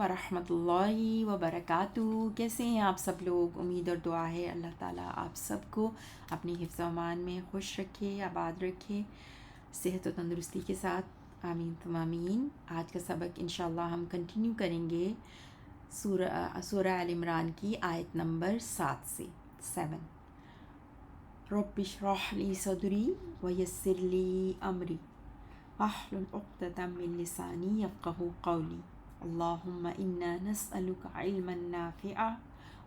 ورحمۃ اللہ وبرکاتہ۔ کیسے ہیں آپ سب لوگ؟ امید اور دعا ہے اللہ تعالیٰ آپ سب کو اپنی حفظ و امان میں خوش رکھے، آباد رکھے، صحت و تندرستی کے ساتھ، آمین ثم آمین۔ آج کا سبق انشاءاللہ ہم کنٹینیو کریں گے سورہ آل عمران کی آیت نمبر 7 سے 7۔ رب اشرح لی صدری ویسر لی امری واحلل عقدۃ من لسانی یفقہوا قولی۔ اللہم انا نسألک علما نافعا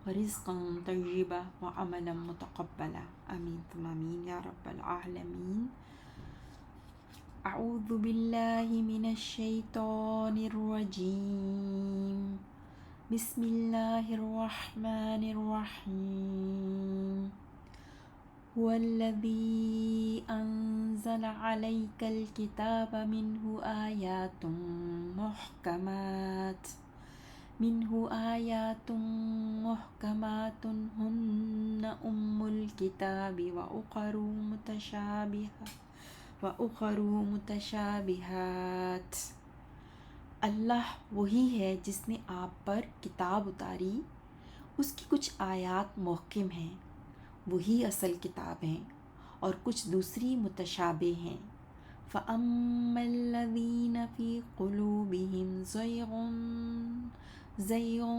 ورزقا طیبا وعملا متقبلا، آمین ثم آمین یا رب العالمین۔ اعوذ باللہ من الشیطان الرجیم، بسم اللہ الرحمن الرحیم۔ هو الذی انزل علیک الکتاب منہ آیات محکمات ہن ام الکتاب وأخر متشابہات۔ اللہ وہی ہے جس نے آپ پر کتاب اتاری، اس کی کچھ آیات محکم ہیں، وہی اصل کتاب ہیں، اور کچھ دوسری متشابہ ہیں۔ فَأَمَّا الَّذِينَ فِي قُلُوبِهِمْ زَيْغٌ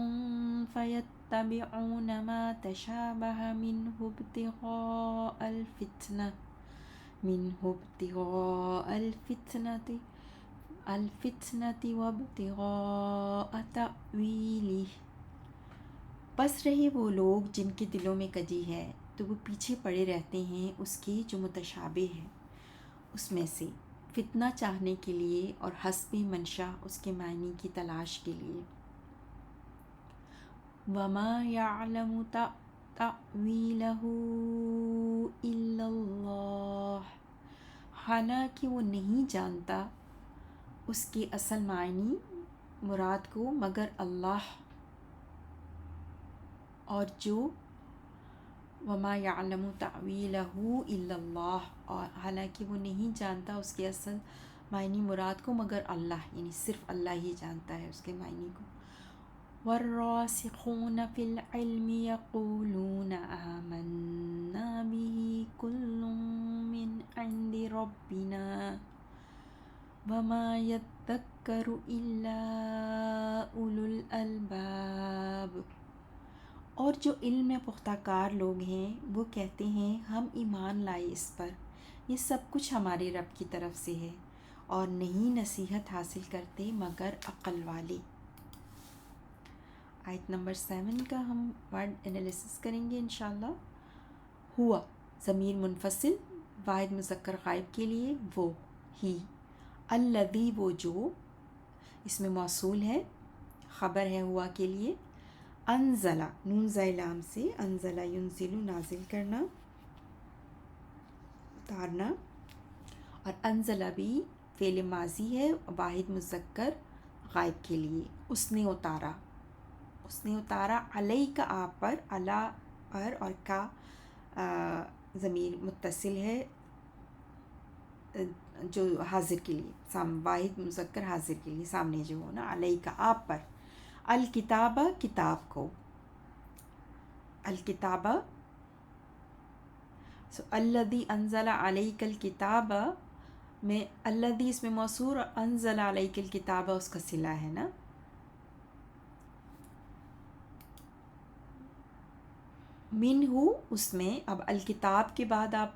فَيَتَّبِعُونَ مَا تَشَابَهَ مِنْهُ ابْتِغَاءَ الْفِتْنَةِ وَابْتِغَاءَ تَأْوِيلِهِ۔ بس رہے وہ لوگ جن کے دلوں میں کجی ہے تو وہ پیچھے پڑے رہتے ہیں اس کے جو متشابہ ہے اس میں سے، فتنہ چاہنے کے لیے اور حسب منشا اس کے معنی کی تلاش کے لیے۔ وَمَا يَعْلَمُ تَأْوِيلَهُ إِلَّا اللَّهُ، حالانکہ وہ نہیں جانتا اس کے اصل معنی مراد کو مگر اللہ، اور جو وما یعلم تأویلہ الا اللہ، اور حالانکہ وہ نہیں جانتا اس کے اصل معنی مراد کو مگر اللہ، یعنی صرف اللہ ہی جانتا ہے اس کے معنی کو۔ والراسخون فی العلم یقولون آمنا به کل من عند ربنا وما یذکر الا اولو الالباب۔ اور جو علم میں پختہ کار لوگ ہیں وہ کہتے ہیں ہم ایمان لائے اس پر، یہ سب کچھ ہمارے رب کی طرف سے ہے، اور نہیں نصیحت حاصل کرتے مگر عقل والے۔ آیت نمبر 7 کا ہم ورڈ انالیسس کریں گے انشاءاللہ۔ ہوا ضمیر منفصل واحد مذکر غائب کے لیے وہ، ہی، الذی وہ جو، اس میں موصول ہے، خبر ہے ہوا کے لیے، انزلہ نون زائے لام سے، انزلہ ینزل نازل کرنا، اتارنا، اور انزلہ بھی فعل ماضی ہے واحد مذکر غائب کے لیے، اس نے اتارا، اس نے اتارا، علیہ کا آپ پر، علا پر، اور کا ضمیر متصل ہے جو حاضر کے لیے، واحد مذکر حاضر کے لیے سامنے جو ہو نا، علیہ کا آپ پر، الکتابہ کتاب کو، الکتابہ الذی انزل علیک الکتاب میں الذی اس میں موصول، اور انزل علیک الکتاب اس کا صلہ ہے نا۔ منہ اس میں، اب الکتاب کے بعد آپ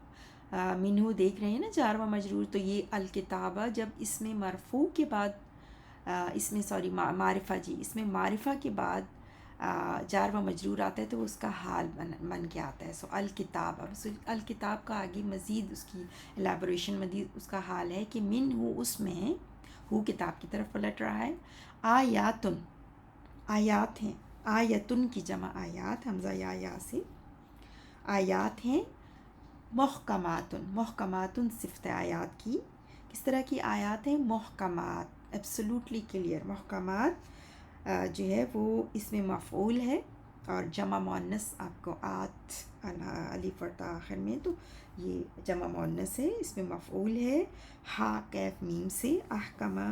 منہ دیکھ رہے ہیں نا جار و مجرور، تو یہ الکتابہ جب اس میں مرفوع کے بعد اس میں معرفہ جی، اس میں معرفہ کے بعد جار و مجرور آتا ہے تو اس کا حال بن کے آتا ہے۔ سو الکتاب، اب الکتاب کا آگے مزید اس کی الیبوریشن، مزید اس کا حال ہے کہ من ہو، اس میں ہو کتاب کی طرف پلٹ رہا ہے، آیاتن آیات ہیں، آیتن کی جمع آیات، حمزہ یا سے، آیات ہیں، محکماتن، محکماتن صفت آیات کی، کس طرح کی آیات ہیں؟ محکمات، ایبسولوٹلی کلیئر، محکمات جو ہے وہ اس میں مفعول ہے، اور جمع مؤنث آپ کو آت الف پڑتا آخر میں، تو یہ جمع مؤنث ہے، اس میں مفعول ہے، ہا کیف میم سے، احکمہ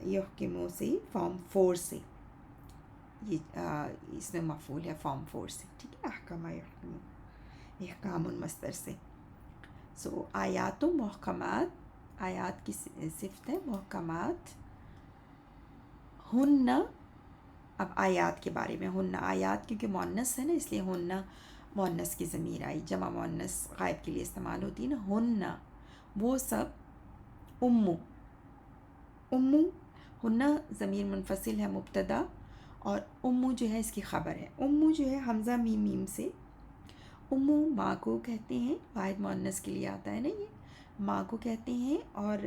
یحکمو سے فارم 4 سے، یہ اس میں مفعول ہے فارم 4 سے، ٹھیک ہے، احکمہ یحکمو، احکام مصدر سے. سو آیات و محکمات، آیات کی صفت ہے، محکمات. ہن، اب آیات کے بارے میں، ہن آیات کیونکہ مؤنث ہے نا، اس لیے ہن مؤنث کی ضمیر آئی، جمع مؤنث غائب کے لیے استعمال ہوتی ہے نا. ہن وہ سب، امو، امو، ہن ضمیر منفصل ہے مبتدا، اور امو جو ہے اس کی خبر ہے. امو جو ہے حمزہ میم میم سے، امو ماں کو کہتے ہیں، واحد مؤنث کے لیے آتا ہے نا یہ، ماں کو کہتے ہیں. اور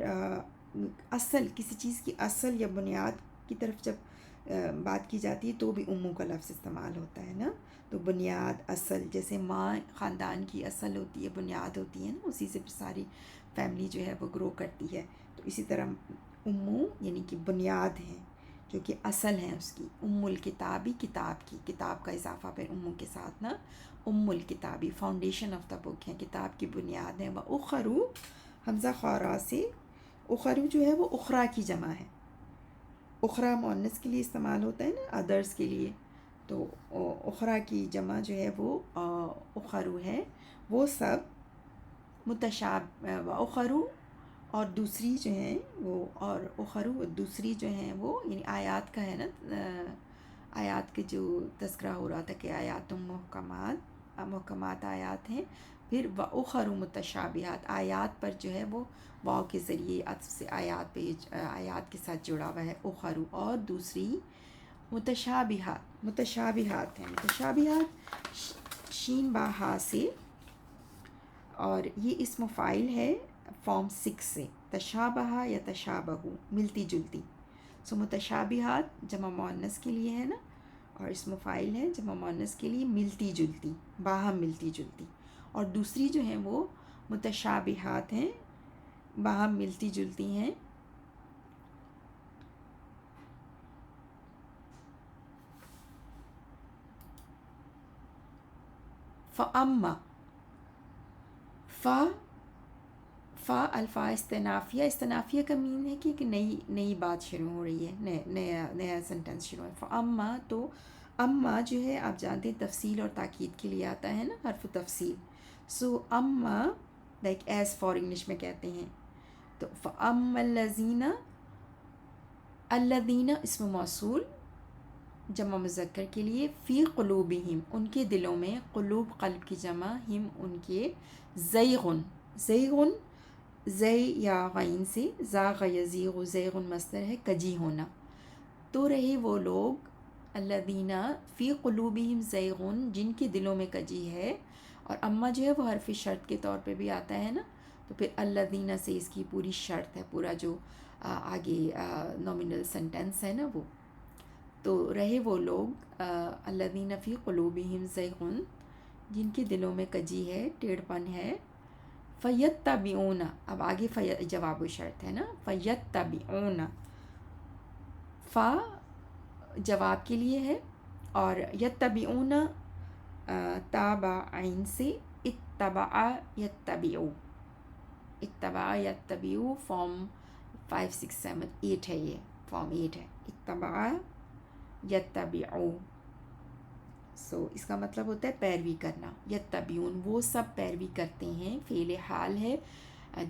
اصل کسی چیز کی اصل یا بنیاد کی طرف جب بات کی جاتی ہے تو بھی امو کا لفظ استعمال ہوتا ہے نا. تو بنیاد، اصل، جیسے ماں خاندان کی اصل ہوتی ہے، بنیاد ہوتی ہے نا، اسی سے پھر ساری فیملی جو ہے وہ گرو کرتی ہے. تو اسی طرح امو یعنی کہ بنیاد ہے، جو کہ اصل ہے اس کی. ام الکتابی، کتاب کی، کتاب کا اضافہ پھر امو کے ساتھ نا، ام الکتابی فاؤنڈیشن آف دا بک ہے، کتاب کی بنیاد ہے. و اخرو حمزہ خارا سے، اخرو جو ہے وہ اخرا کی جمع ہے. اخرا مؤنث کے لیے استعمال ہوتا ہے نا، ادرس کے لیے، تو اخرا کی جمع جو ہے وہ اخرو ہے. وہ سب و اخرو، اور دوسری جو ہیں وہ، اور اخرو دوسری جو ہیں وہ، یعنی آیات کا ہے نا، آیات کے جو تذکرہ ہو رہا تھا کہ آیات محکمات، محکمات آیات ہیں. پھر و اخرو متشابہات، آیات پر جو ہے وہ واو کے ذریعے عطف سے آیات پہ، آیات کے ساتھ جڑا ہوا ہے اخرو. اور دوسری متشابہات، متشابہات ہیں، متشابہات شین با ہا سے، اور یہ اسم فاعل ہے فارم 6 سے، تشابہ یا تشابہ، ملتی جلتی. سو متشابہات جمع مؤنث کے لیے ہے نا، اور اسم فاعل ہے جمع مؤنث کے لیے ملتی جلتی، باہم ملتی جلتی. اور دوسری جو ہیں وہ متشابہات ہیں، باہم ملتی جلتی ہیں. فَأَمَّا، فا الفا استنافیہ، استنافیہ کا مین ہے کہ ایک نئی بات شروع ہو رہی ہے، نیا سنٹنس شروع ہے. فَأَمَّا، تو اما جو ہے آپ جانتے ہیں تفصیل اور تاکید کے لیے آتا ہے نا، حرف تفصیل. سو اما لائک ایز فار انگلش میں کہتے ہیں. تو فَأَمَّا الَّذِينَ، الَّذِينَ اسم موصول جمع مذکر کے لیے، فی قلوبہم ان کے دلوں میں، قلوب قلب کی جمع، ہم ان کے، زیغن، زیغن زی یا غین سے، زاغ یزیغ، زیغن مصدر ہے، کجی ہونا. تو رہے وہ لوگ، الذین فی قلوبہم زیغن جن کے دلوں میں کجی ہے. اور اما جو ہے وہ حرف شرط کے طور پہ بھی آتا ہے نا، تو پھر الذین سے اس کی پوری شرط ہے، پورا جو آگے نومینل سنٹینس ہے نا وہ. تو رہے وہ لوگ، الذین فی قلوبہم زیغن جن کے دلوں میں کجی ہے، ٹیڑھ پن ہے. فیتبعون، اب آگے جواب و شرط ہے نا، فیتبعون، فا جواب کے لیے ہے، اور یتبعون تابع عین سے، اتبع یتبعو، اتبع یتبعو فارم 5 6 7 8 ہے، یہ فارم 8 ہے، اتبع یتبعو. سو اس کا مطلب ہوتا ہے پیروی کرنا. یتبعون وہ سب پیروی کرتے ہیں، فعل حال ہے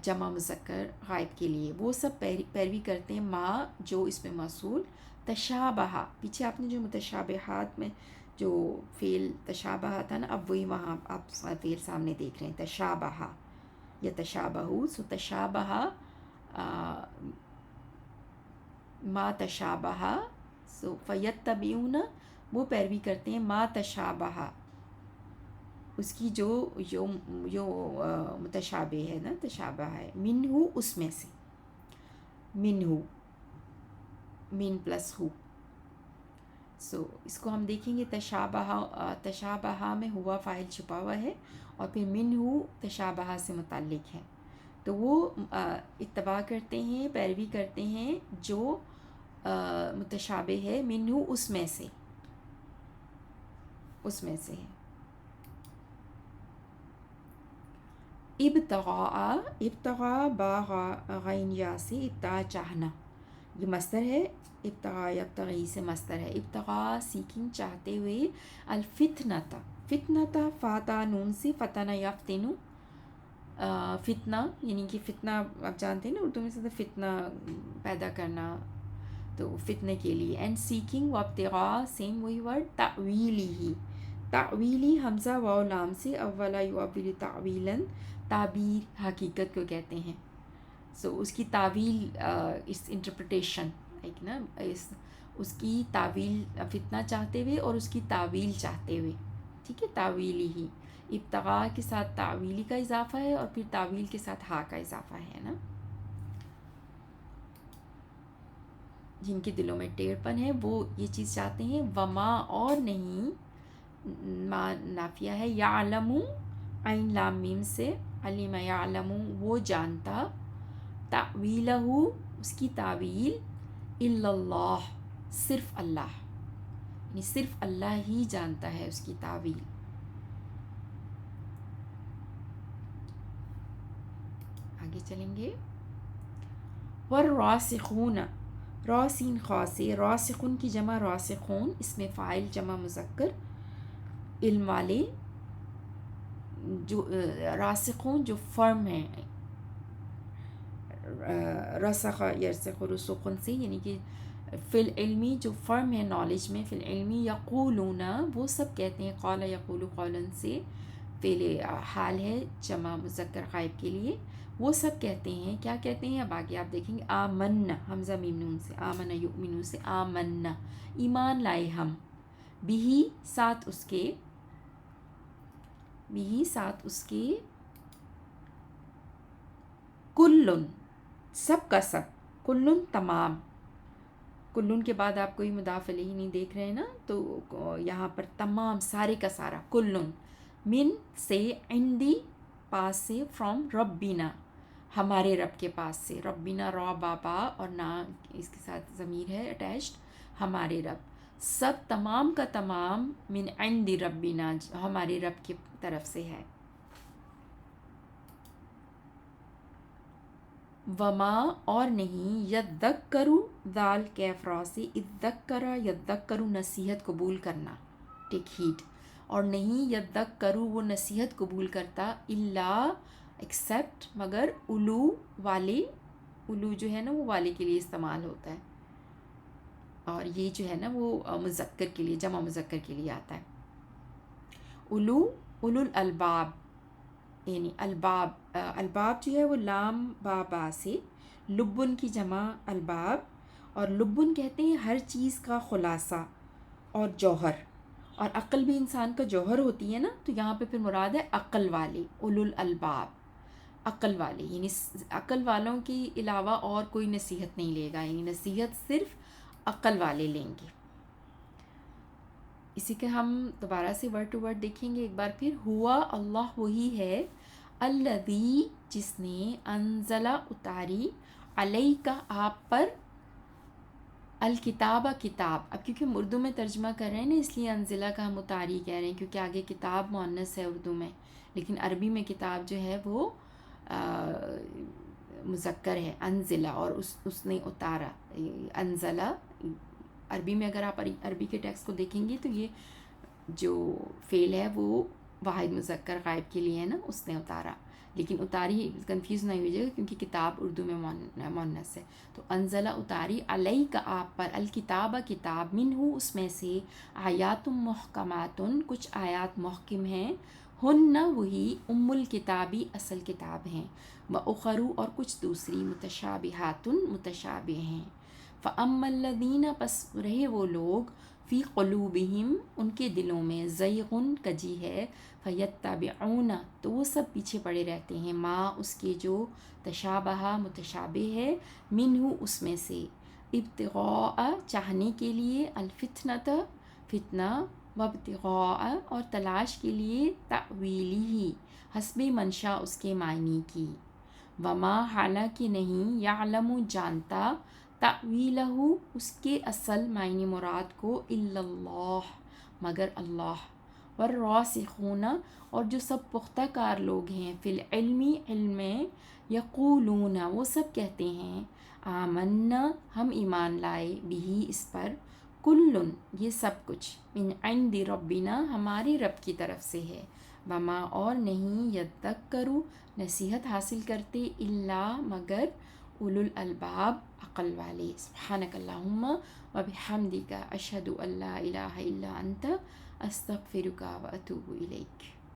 جمع مذکر غائب کے لیے، وہ سب پیروی کرتے ہیں، ما جو اس میں موصول، تشابہ، پیچھے آپ نے جو متشابہات میں جو فعل تشابہ تھا نا، اب وہی وہاں آپ فعل سامنے دیکھ رہے ہیں، تشابہ یا تشابہ. سو تشابہ ما تشابہ. سو فیتبعون وہ پیروی کرتے ہیں، ما تشابہ اس کی جو متشابہ ہے نا، تشابہ ہے، منہ اس میں سے، منہ من پلس ہو. سو اس کو ہم دیکھیں گے، تشابہ میں ہوا فاعل چھپا ہوا ہے، اور پھر منہ تشابہ سے متعلق ہے. تو وہ اتباع کرتے ہیں، پیروی کرتے ہیں جو متشابہ ہے، منہ اس میں سے، اس میں سے ہے. ابتغاء، ابتغاء با غین یا سے، ابتغاء چاہنا، یہ مصدر ہے، ابتغاء یبتغی سے مصدر ہے، ابتغاء سیکنگ چاہتے ہوئے، الفتنتا فتنتا فاتا نون سے فتنہ یفتنو، فتنہ یعنی کہ فتنہ آپ جانتے ہیں نا اردو میں سے فتنہ پیدا کرنا، تو فتنے کے لیے، اینڈ سیکنگ و ابتغاء سیم وہی ورڈ، تعویلی ہی، تعویلی حمزہ واو لام سے، اولا یعول تعویلاً، تعبیر حقیقت کو کہتے ہیں، سو اس کی تعویل اس انٹرپریٹیشن ایک نا اس کی تعویل فتنہ چاہتے ہوئے اور اس کی تعویل چاہتے ہوئے، ٹھیک ہے، تعویلی ہی، ابتغاء کے ساتھ تعویلی کا اضافہ ہے اور پھر تعویل کے ساتھ ہا کا اضافہ ہے نا، جن کے دلوں میں ٹیڑھ پن ہے وہ یہ چیز چاہتے ہیں، وما اور نہیں، ما نافیہ ہے، یعلم عین لام میم سے، علم یعلم وہ جانتا، تعویلہ اس کی تعویل، الا اللہ صرف اللہ، یعنی صرف اللہ ہی جانتا ہے اس کی تعویل۔ آگے چلیں گے، والراسخون، راسین خاصے، راسخون کی جمع راسخون، اس میں فاعل جمع مذکر، علم والے، جو راسخون جو فرم ہیں، رسخ یرسخ رسوخن سے، یعنی کہ فی العلمی جو فرم ہے نالج میں، فی العلمی، یقولون وہ سب کہتے ہیں، قال یقول قولا سے فعل حال ہے جمع مذکر غائب کے لیے، وہ سب کہتے ہیں، کیا کہتے ہیں، اب آگے آپ دیکھیں گے، آمنا حمزہ میم نون سے، آمنا یؤمنو سے، آمنا ایمان لائے ہم، بھی ساتھ اس کے، بھی ساتھ اس کے، کلن سب کا سب، کلن تمام، کلن کے بعد آپ کوئی مضاف الیہ نہیں دیکھ رہے ہیں نا، تو یہاں پر تمام سارے کا سارا، کلن من سے، عندی پاس سے، فرام ربنا ہمارے رب کے پاس سے، ربنا را بابا اور نہ اس کے ساتھ ضمیر ہے اٹیچڈ، ہمارے رب، سب تمام کا تمام، من عند ربنا ہمارے رب کی طرف سے ہے، وما اور نہیں، یذکرو ذال کیف را سے، اذکرا یذکرو نصیحت قبول کرنا، ٹیک ہیٹ، اور نہیں یذکرو وہ نصیحت قبول کرتا، الا ایکسیپٹ مگر، اولو والے، اولو جو ہے نا وہ والے کے لیے استعمال ہوتا ہے، اور یہ جو ہے نا وہ مذکر کے لیے، جمع مذکر کے لیے آتا ہے، اولو، اولو الالباب، یعنی الباب، الباب جو ہے وہ لام بابا سے، لبن کی جمع الباب، اور لبن کہتے ہیں ہر چیز کا خلاصہ اور جوہر، اور عقل بھی انسان کا جوہر ہوتی ہے نا، تو یہاں پہ پھر مراد ہے عقل والے، اولو الالباب، عقل والے، یعنی عقل والوں کے علاوہ اور کوئی نصیحت نہیں لے گا، یعنی نصیحت صرف عقل والے لیں گے۔ اسی کے ہم دوبارہ سے ورڈ ٹو ورڈ دیکھیں گے ایک بار پھر، ہوا اللہ وہی ہے، الذی جس نے، انزلہ اتاری، علیکہ آپ پر، الکتاب کتاب، اب کیونکہ ہم اردو میں ترجمہ کر رہے ہیں نا اس لیے انزلہ کا ہم اتاری کہہ رہے ہیں، کیونکہ آگے کتاب مؤنث ہے اردو میں، لیکن عربی میں کتاب جو ہے وہ مذکر ہے، انزلہ، اور اس نے اتارا، انزلہ، عربی میں اگر آپ عربی کے ٹیکسٹ کو دیکھیں گے تو یہ جو فعل ہے وہ واحد مذکر غائب کے لیے ہے نا، اس نے اتارا، لیکن اتاری کنفیوز نہیں ہو جائے گا کیونکہ کتاب اردو میں مؤنث ہے، تو انزلہ اتاری، علیک آپ پر، الکتاب کتاب، منہ اس میں سے، آیات محکمات کچھ آیات محکم ہیں، ہن وہی، ام الکتابی اصل کتاب ہیں، وَأُخَرُ اور کچھ دوسری، متشابہات متشابہ ہیں، فَأَمَّا الَّذِينَ پس رہے وہ لوگ، فی قلوبہم ان کے دلوں میں، زیغن کجی ہے، فیتبعون تو وہ سب پیچھے پڑے رہتے ہیں، ما اس کے جو، تشابہ متشابہ ہے، منہ اس میں سے، ابتغاء چاہنے کے لیے، الفتنۃ فتنہ، وابتغاء اور تلاش کے لیے، تأویلہ حسب منشا اس کے معنی کی، وما حالانکہ نہیں، یعلم جانتا، تأویلہ اس کے اصل معنی مراد کو، الا اللہ مگر اللہ، والراسخون اور جو سب پختہ کار لوگ ہیں، فی العلمی علم میں، یقولون وہ سب کہتے ہیں، آمنا ہم ایمان لائے، بھی اس پر، کلن یہ سب کچھ، من عند ربنا ہمارے رب کی طرف سے ہے، وما اور نہیں، یذکروا نصیحت حاصل کرتے، الا مگر، اولو الالباب عقل والے۔ سبحانک اللہم وبحمدک اشہد ان لا الہ الا انت استغفرک واتوب الیک۔